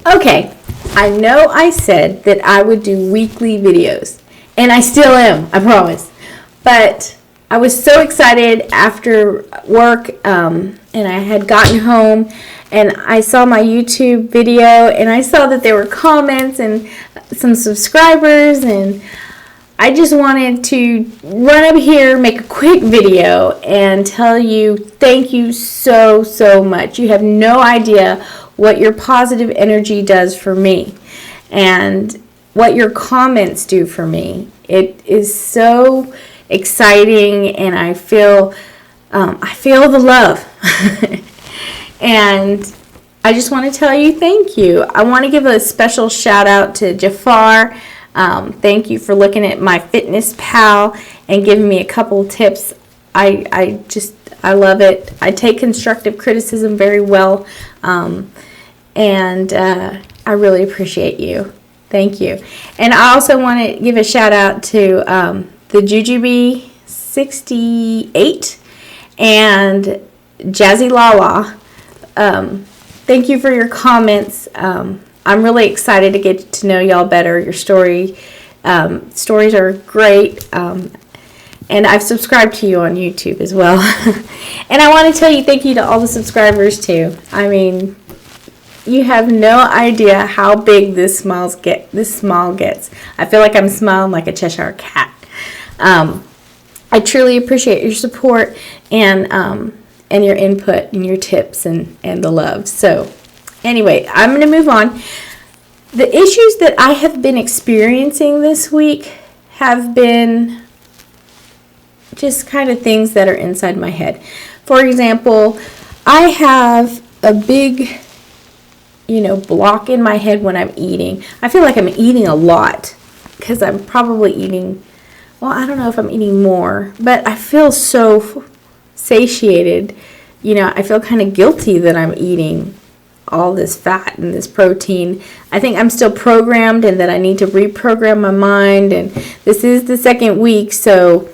Okay, I know I said that I would do weekly videos, and I still am, I promise. But I was so excited after work, and I had gotten home, and I saw my YouTube video, and I saw that there were comments and some subscribers, and I just wanted to run up here, make a quick video, and tell you thank you so, so much. You have no idea what your positive energy does for me and what your comments do for me. It is so exciting, and I feel the love. And I just want to tell you thank you. I want to give a special shout out to Jafar. Thank you for looking at my Fitness Pal and giving me a couple tips. I love it. I take constructive criticism very well, and I really appreciate you. Thank you. And I also want to give a shout out to the Jujube 68 and Jazzy Lala. Thank you for your comments. I'm really excited to get to know y'all better. Your stories are great. And I've subscribed to you on YouTube as well. And I want to tell you thank you to all the subscribers too. I mean, you have no idea how big this smile gets. I feel like I'm smiling like a Cheshire cat. I truly appreciate your support and your input and your tips and the love. So anyway, I'm going to move on. The issues that I have been experiencing this week have been just kind of things that are inside my head. For example, I have a big, block in my head when I'm eating. I feel like I'm eating a lot because I'm probably eating, well, I don't know if I'm eating more, but I feel so satiated. I feel kind of guilty that I'm eating all this fat and this protein. I think I'm still programmed and that I need to reprogram my mind, and this is the second week, so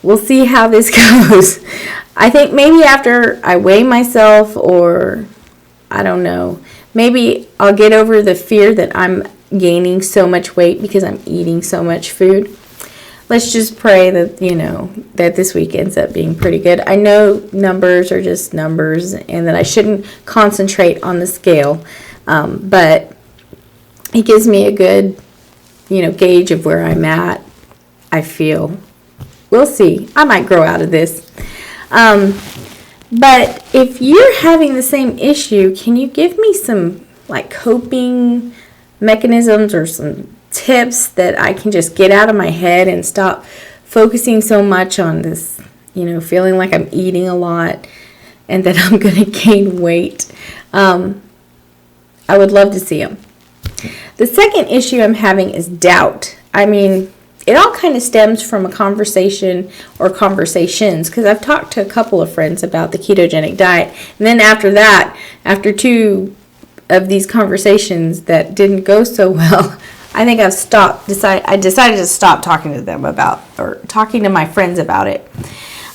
we'll see how this goes. I think maybe after I weigh myself, or I don't know, maybe I'll get over the fear that I'm gaining so much weight because I'm eating so much food. Let's just pray that, that this week ends up being pretty good. I know numbers are just numbers and that I shouldn't concentrate on the scale, but it gives me a good, gauge of where I'm at, I feel. We'll see. I might grow out of this. But if you're having the same issue, can you give me some, coping mechanisms or some tips that I can just get out of my head and stop focusing so much on this, feeling like I'm eating a lot and that I'm going to gain weight? I would love to see them. The second issue I'm having is doubt. I mean, it all kind of stems from a conversation or conversations, because I've talked to a couple of friends about the ketogenic diet. And then after that, after two of these conversations that didn't go so well, I think I decided to stop talking to them talking to my friends about it.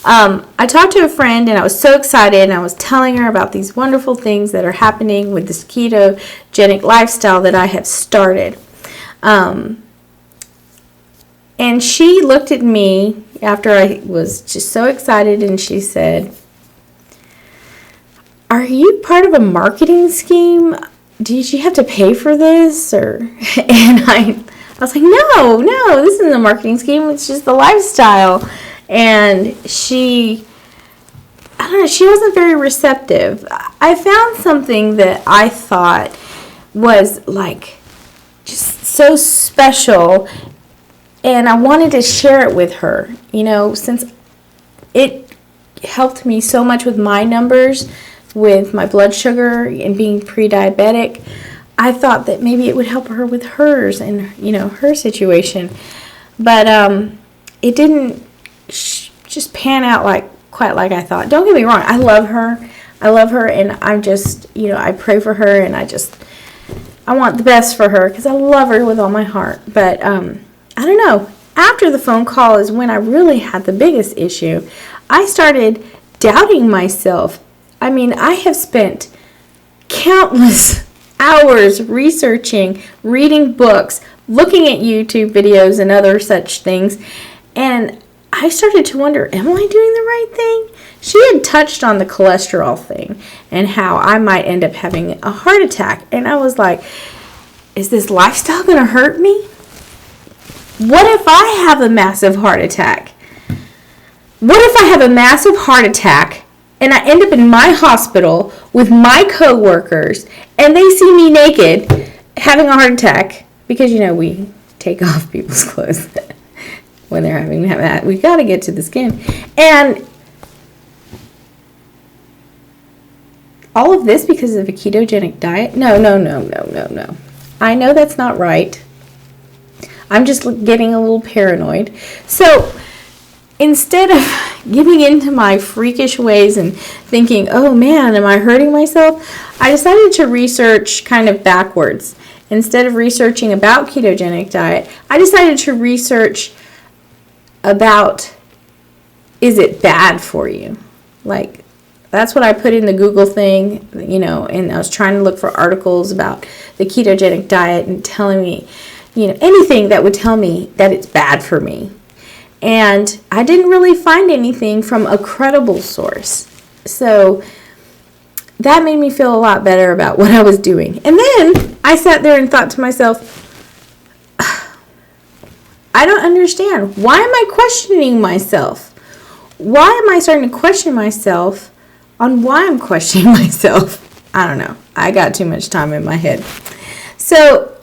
I talked to a friend and I was so excited, and I was telling her about these wonderful things that are happening with this ketogenic lifestyle that I have started. And she looked at me after I was just so excited, and she said, "Are you part of a marketing scheme? Did you have to pay for this?" And I was like, no, this isn't a marketing scheme. It's just the lifestyle. And she wasn't very receptive. I found something that I thought was just so special, and I wanted to share it with her, since it helped me so much with my numbers, with my blood sugar and being pre-diabetic. I thought that maybe it would help her with hers and, her situation. But it didn't just pan out quite like I thought. Don't get me wrong. I love her, and I'm just, I pray for her, and I want the best for her because I love her with all my heart. But I don't know. After the phone call is when I really had the biggest issue. I started doubting myself. I mean, I have spent countless hours researching, reading books, looking at YouTube videos and other such things. And I started to wonder, am I doing the right thing? She had touched on the cholesterol thing and how I might end up having a heart attack. And I was like, is this lifestyle going to hurt me? What if I have a massive heart attack? What if I have a massive heart attack and I end up in my hospital with my coworkers and they see me naked having a heart attack? Because, we take off people's clothes when they're having that. We got to get to the skin. And all of this because of a ketogenic diet? No. I know that's not right. I'm just getting a little paranoid. So instead of giving into my freakish ways and thinking, oh man, am I hurting myself? I decided to research kind of backwards. Instead of researching about ketogenic diet, I decided to research about, is it bad for you? Like, that's what I put in the Google thing, and I was trying to look for articles about the ketogenic diet and telling me, anything that would tell me that it's bad for me. And I didn't really find anything from a credible source. So that made me feel a lot better about what I was doing. And then I sat there and thought to myself, I don't understand. Why am I questioning myself? Why am I starting to question myself on why I'm questioning myself? I don't know. I got too much time in my head. So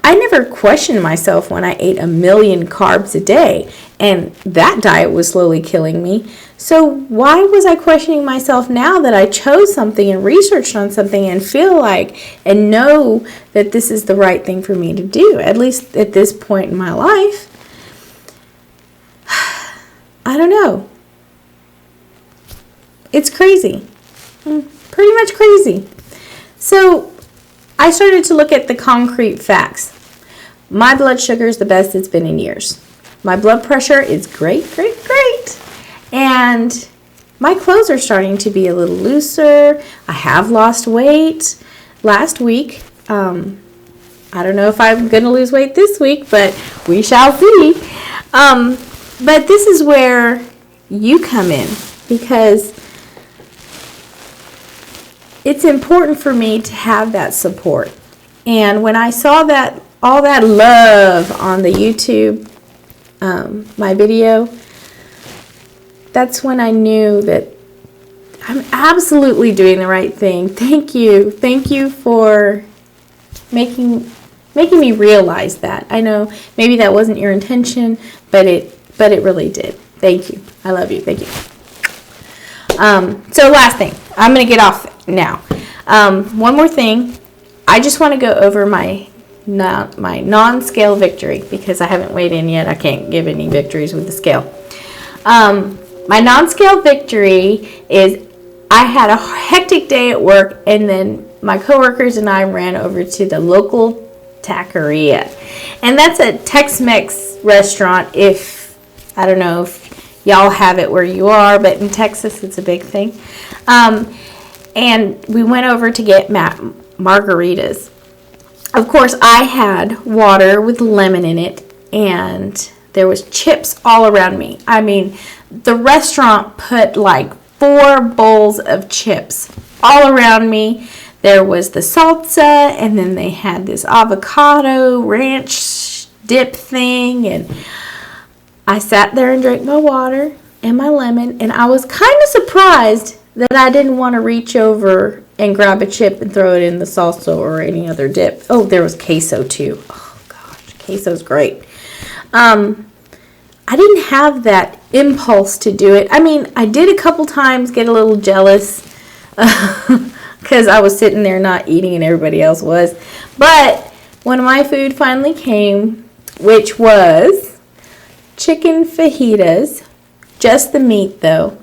I never questioned myself when I ate 1 million carbs a day, and that diet was slowly killing me. So why was I questioning myself now that I chose something and researched on something and feel like and know that this is the right thing for me to do, at least at this point in my life? I don't know. It's crazy. Pretty much crazy. So I started to look at the concrete facts. My blood sugar is the best it's been in years. My blood pressure is great. And my clothes are starting to be a little looser. I have lost weight last week. I don't know if I'm going to lose weight this week, but we shall see. But this is where you come in, because it's important for me to have that support. And when I saw that all that love on the YouTube, my video, that's when I knew that I'm absolutely doing the right thing. Thank you for making me realize that. I know maybe that wasn't your intention, but it really did. Thank you. I love you. Thank you. So last thing, I'm going to get off now. One more thing. I just want to go over my non-scale victory, because I haven't weighed in yet. I can't give any victories with the scale. My non-scale victory is I had a hectic day at work, and then my coworkers and I ran over to the local taqueria. And that's a Tex-Mex restaurant. I don't know if y'all have it where you are, but in Texas it's a big thing. And we went over to get margaritas. Of course, I had water with lemon in it, and there was chips all around me. I mean, the restaurant put like 4 bowls of chips all around me. There was the salsa, and then they had this avocado ranch dip thing, and I sat there and drank my water and my lemon, and I was kind of surprised that I didn't want to reach over and grab a chip and throw it in the salsa or any other dip. Oh, there was queso too. Oh gosh, queso's great. I didn't have that impulse to do it. I mean, I did a couple times get a little jealous because I was sitting there not eating and everybody else was. But when my food finally came, which was chicken fajitas, just the meat though,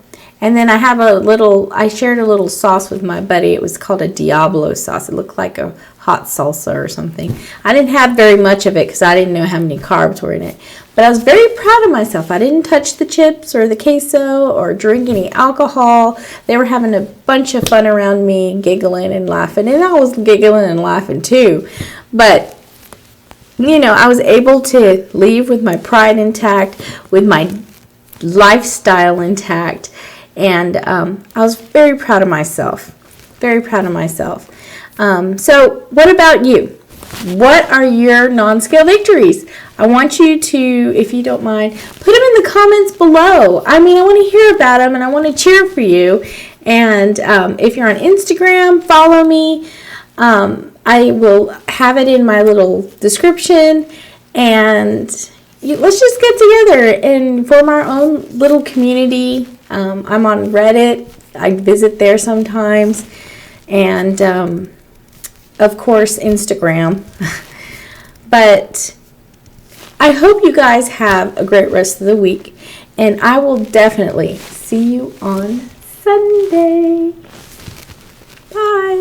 And then I shared a little sauce with my buddy. It was called a Diablo sauce. It looked like a hot salsa or something. I didn't have very much of it because I didn't know how many carbs were in it. But I was very proud of myself. I didn't touch the chips or the queso or drink any alcohol. They were having a bunch of fun around me, giggling and laughing. And I was giggling and laughing too. But, I was able to leave with my pride intact, with my lifestyle intact. And I was very proud of myself. Very proud of myself. So what about you? What are your non-scale victories? I want you to, if you don't mind, put them in the comments below. I want to hear about them and I want to cheer for you. And if you're on Instagram, follow me. I will have it in my little description. And let's just get together and form our own little community. I'm on Reddit. I visit there sometimes. And, of course, Instagram. But I hope you guys have a great rest of the week. And I will definitely see you on Sunday. Bye.